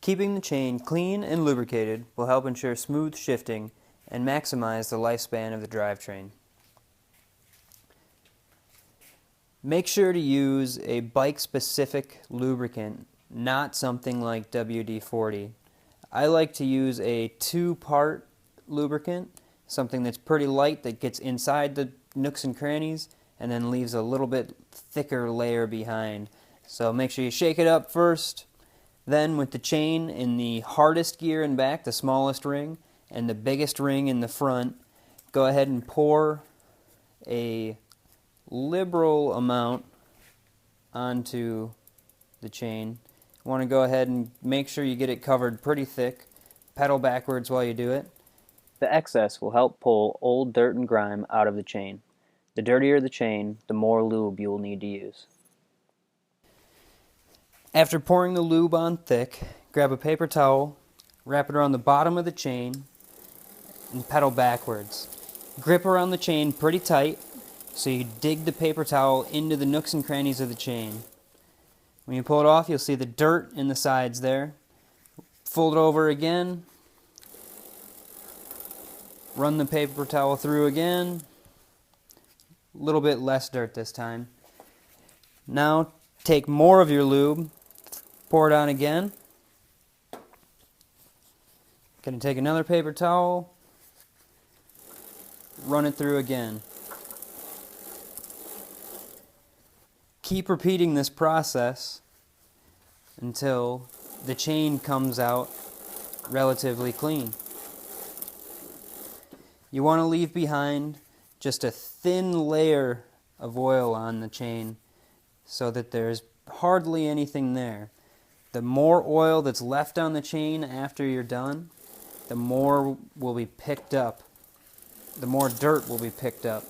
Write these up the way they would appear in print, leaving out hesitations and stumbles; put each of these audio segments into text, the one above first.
Keeping the chain clean and lubricated will help ensure smooth shifting and maximize the lifespan of the drivetrain. Make sure to use a bike-specific lubricant, not something like WD-40. I like to use a 2-part lubricant, something that's pretty light that gets inside the nooks and crannies and then leaves a little bit thicker layer behind. So make sure you shake it up first. Then with the chain in the hardest gear in back, the smallest ring, and the biggest ring in the front, go ahead and pour a liberal amount onto the chain. You want to go ahead and make sure you get it covered pretty thick. Pedal backwards while you do it. The excess will help pull old dirt and grime out of the chain. The dirtier the chain, the more lube you will need to use. After pouring the lube on thick, grab a paper towel, wrap it around the bottom of the chain, and pedal backwards. Grip around the chain pretty tight so you dig the paper towel into the nooks and crannies of the chain. When you pull it off, you'll see the dirt in the sides there. Fold it over again. Run the paper towel through again. A little bit less dirt this time. Now take more of your lube, pour it on again. Gonna take another paper towel, run it through again. Keep repeating this process until the chain comes out relatively clean. You want to leave behind just a thin layer of oil on the chain so that there's hardly anything there. The more oil that's left on the chain after you're done, the more will be picked up. The more dirt will be picked up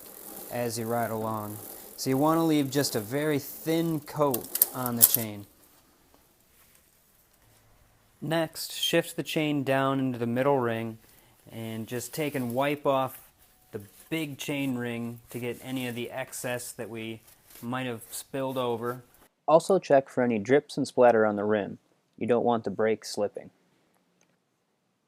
as you ride along. So you want to leave just a very thin coat on the chain. Next, shift the chain down into the middle ring and just take and wipe off the big chain ring to get any of the excess that we might have spilled over. Also check for any drips and splatter on the rim. You don't want the brakes slipping.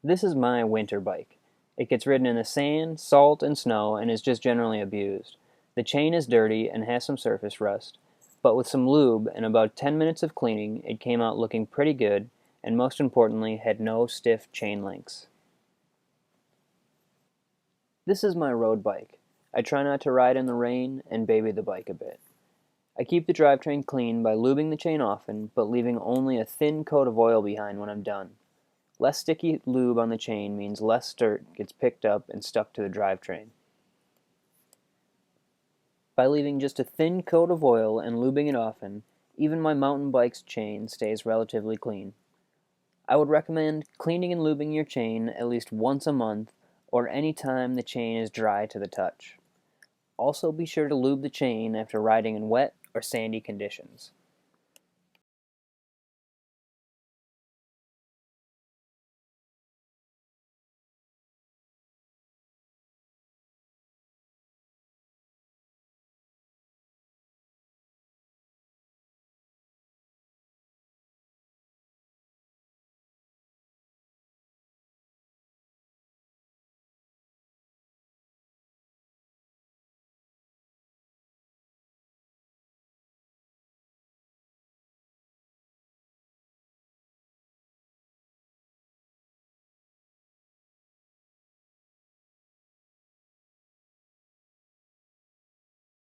This is my winter bike. It gets ridden in the sand, salt, and snow and is just generally abused. The chain is dirty and has some surface rust, but with some lube and about 10 minutes of cleaning, it came out looking pretty good and most importantly had no stiff chain links. This is my road bike. I try not to ride in the rain and baby the bike a bit. I keep the drivetrain clean by lubing the chain often, but leaving only a thin coat of oil behind when I'm done. Less sticky lube on the chain means less dirt gets picked up and stuck to the drivetrain. By leaving just a thin coat of oil and lubing it often, even my mountain bike's chain stays relatively clean. I would recommend cleaning and lubing your chain at least once a month or any time the chain is dry to the touch. Also be sure to lube the chain after riding in wet or sandy conditions.